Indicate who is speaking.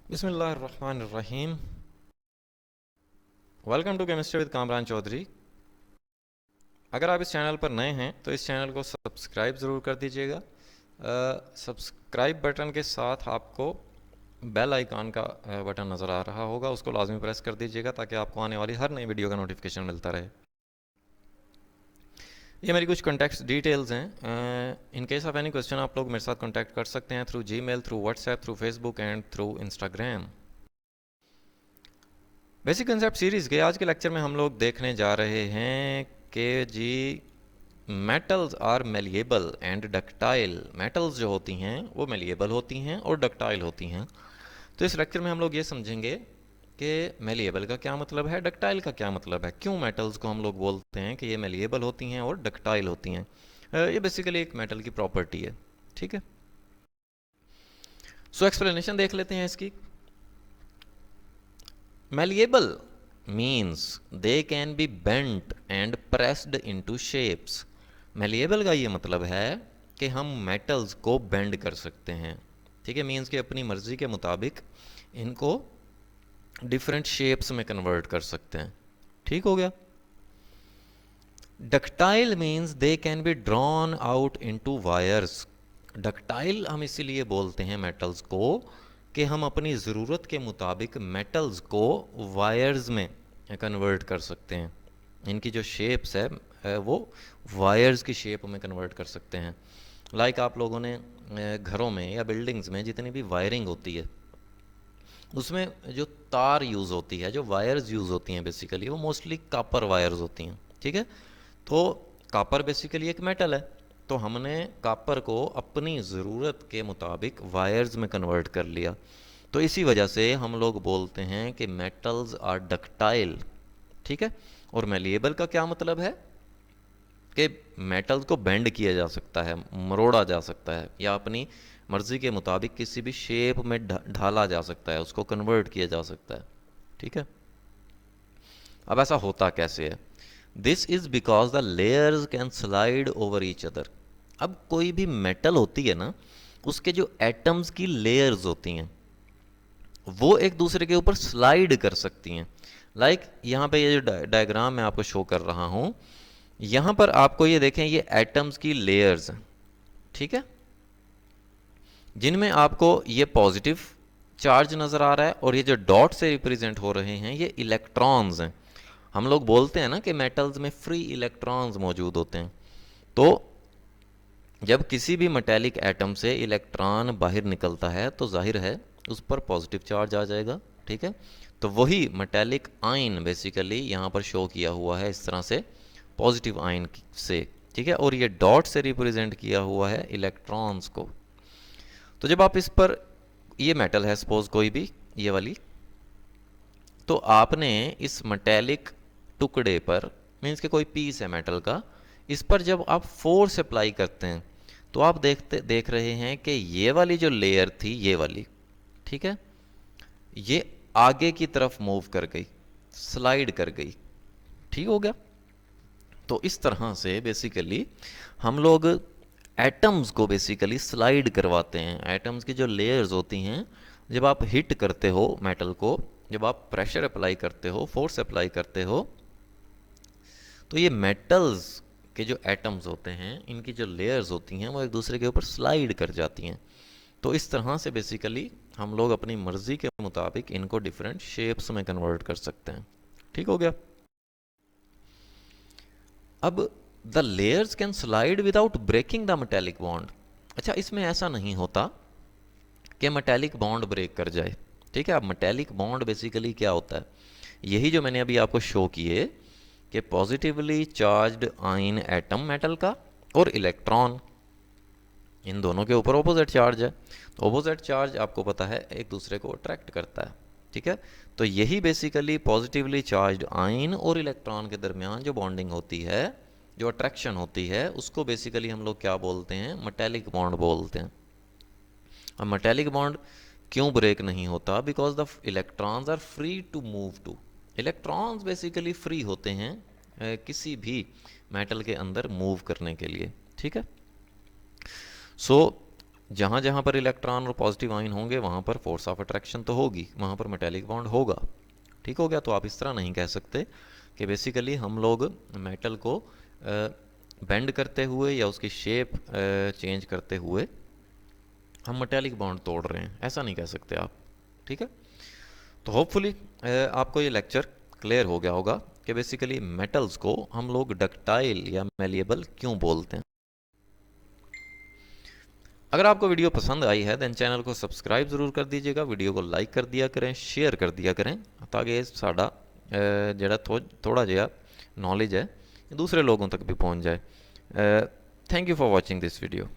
Speaker 1: बिस्मिल्लाहिर्रहमानिर्रहीम। Welcome to chemistry with Kamran Chaudhary. अगर आप इस चैनल पर नए हैं तो इस चैनल को सब्सक्राइब ज़रूर कर दीजिएगा। सब्सक्राइब बटन के साथ आपको बेल आइकॉन का बटन नज़र आ रहा होगा, उसको लाजमी प्रेस कर दीजिएगा ताकि आपको आने वाली हर नई वीडियो का नोटिफिकेशन मिलता रहे। ये मेरी कुछ कॉन्टैक्ट डिटेल्स हैं। In case of any question आप लोग मेरे साथ कॉन्टैक्ट कर सकते हैं through Gmail, through WhatsApp, through Facebook and through Instagram. Basic concept series के आज के लेक्चर में हम लोग देखने जा रहे हैं कि जी metals are malleable and ductile. Metals जो होती हैं वो मेलिएबल होती हैं और डक्टाइल होती हैं। तो इस लेक्चर में हम लोग ये समझेंगे कि मेलिएबल का क्या मतलब है, डक्टाइल का क्या मतलब है, क्यों मेटल्स को हम लोग बोलते हैं कि ये मेलिएबल होती हैं और डक्टाइल होती हैं। ये बेसिकली एक मेटल की प्रॉपर्टी है। ठीक है, सो एक्सप्लेनेशन देख लेते हैं इसकी। Malleable means they can be bent and pressed into shapes. Malleable का ये मतलब है कि हम मेटल्स को बेंड कर सकते हैं। ठीक है, मीन्स कि अपनी मर्जी के मुताबिक इनको डिफरेंट शेप्स में कन्वर्ट कर सकते हैं। ठीक हो गया। Ductile means they can be drawn out into wires. Ductile हम इसीलिए बोलते हैं मेटल्स को कि हम अपनी ज़रूरत के मुताबिक मेटल्स को वायर्स में कन्वर्ट कर सकते हैं। इनकी जो शेप्स है वो वायर्स की शेप में कन्वर्ट कर सकते हैं। लाइक आप लोगों ने घरों में या बिल्डिंग्स में जितनी भी वायरिंग होती है उसमें जो तार यूज़ होती है, जो वायर्स यूज़ होती हैं बेसिकली वो मोस्टली कापर वायर्स होती हैं। ठीक है, तो कापर बेसिकली एक मेटल है, तो हमने कापर को अपनी ज़रूरत के मुताबिक वायर्स में कन्वर्ट कर लिया। तो इसी वजह से हम लोग बोलते हैं कि मेटल्स आर डक्टाइल। ठीक है, और मेलिएबल का क्या मतलब है कि मेटल्स को बेंड किया जा सकता है, मरोड़ा जा सकता है, या अपनी मर्ज़ी के मुताबिक किसी भी शेप में ढाला जा सकता है, उसको कन्वर्ट किया जा सकता है। ठीक है, अब ऐसा होता कैसे है? This is because the layers can slide over each other. अब कोई भी मेटल होती है ना, उसके जो एटम्स की लेयर्स होती हैं वो एक दूसरे के ऊपर स्लाइड कर सकती हैं। लाइक यहाँ पे ये जो डायग्राम मैं आपको शो कर रहा हूँ, यहाँ पर आपको ये देखें, ये एटम्स की लेयर्स हैं। ठीक है, जिनमें आपको ये पॉजिटिव चार्ज नज़र आ रहा है और ये जो डॉट से रिप्रेजेंट हो रहे हैं ये इलेक्ट्रॉन्स हैं। हम लोग बोलते हैं ना कि मेटल्स में फ्री इलेक्ट्रॉन्स मौजूद होते हैं। तो जब किसी भी मेटेलिक एटम से इलेक्ट्रॉन बाहर निकलता है तो जाहिर है उस पर पॉजिटिव चार्ज आ जाएगा। ठीक है, तो वही मेटेलिक आयन बेसिकली यहाँ पर शो किया हुआ है इस तरह से, पॉजिटिव आयन से। ठीक है, और ये डॉट से रिप्रेजेंट किया हुआ है इलेक्ट्रॉन्स को। तो जब आप इस पर, ये मेटल है सपोज कोई भी, ये वाली, तो आपने इस मेटेलिक टुकड़े पर, मीन्स के कोई पीस है मेटल का, इस पर जब आप फोर्स अप्लाई करते हैं तो आप देख रहे हैं कि ये वाली जो लेयर थी, ये वाली, ठीक है, ये आगे की तरफ मूव कर गई, स्लाइड कर गई। ठीक हो गया। तो इस तरह से बेसिकली हम लोग एटम्स को बेसिकली स्लाइड करवाते हैं। एटम्स की जो लेयर्स होती हैं, जब आप हिट करते हो मेटल को, जब आप प्रेशर अप्लाई करते हो, फोर्स अप्लाई करते हो, तो ये मेटल्स के जो एटम्स होते हैं, इनकी जो लेयर्स होती हैं वो एक दूसरे के ऊपर स्लाइड कर जाती हैं। तो इस तरह से बेसिकली हम लोग अपनी मर्जी के मुताबिक इनको डिफरेंट शेप्स में कन्वर्ट कर सकते हैं। ठीक हो गया। अब the layers can slide without breaking the metallic bond. अच्छा, इसमें ऐसा नहीं होता कि मेटेलिक बॉन्ड ब्रेक कर जाए। ठीक है, अब मेटेलिक बॉन्ड बेसिकली क्या होता है, यही जो मैंने अभी आपको शो किए कि positively charged ion atom metal का और इलेक्ट्रॉन, इन दोनों के ऊपर ऑपोजिट चार्ज है। तो ऑपोजिट चार्ज आपको पता है एक दूसरे को अट्रैक्ट करता है। ठीक है, तो यही बेसिकली पॉजिटिवली चार्ज्ड आयन और इलेक्ट्रॉन के दरमियान जो बॉन्डिंग होती है, जो अट्रैक्शन होती है, उसको बेसिकली हम लोग क्या बोलते हैं, मेटेलिक बॉन्ड बोलते हैं। अब मेटेलिक बॉन्ड क्यों ब्रेक नहीं होता? Because the electrons are free to move to. Electrons basically free होते हैं किसी भी मेटल के अंदर मूव करने के लिए। ठीक है, सो जहाँ जहाँ पर इलेक्ट्रॉन और पॉजिटिव आयन होंगे वहाँ पर फोर्स ऑफ अट्रैक्शन तो होगी, वहाँ पर मेटेलिक बॉन्ड होगा। ठीक हो गया। तो आप इस तरह नहीं कह सकते कि बेसिकली हम लोग मेटल को बेंड करते हुए या उसकी शेप चेंज करते हुए हम मेटेलिक बॉन्ड तोड़ रहे हैं, ऐसा नहीं कह सकते आप। ठीक है। तो होपफुली आपको ये लेक्चर क्लियर हो गया होगा कि बेसिकली मेटल्स को हम लोग डक्टाइल या मेलिएबल क्यों बोलते हैं। अगर आपको वीडियो पसंद आई है देन चैनल को सब्सक्राइब ज़रूर कर दीजिएगा, वीडियो को लाइक कर दिया करें, शेयर कर दिया करें, ताकि साड़ा ਜਿਹੜਾ थोड़ा ਜਿਹਾ नॉलेज है दूसरे लोगों तक भी पहुंच जाए। Thank you for watching this video.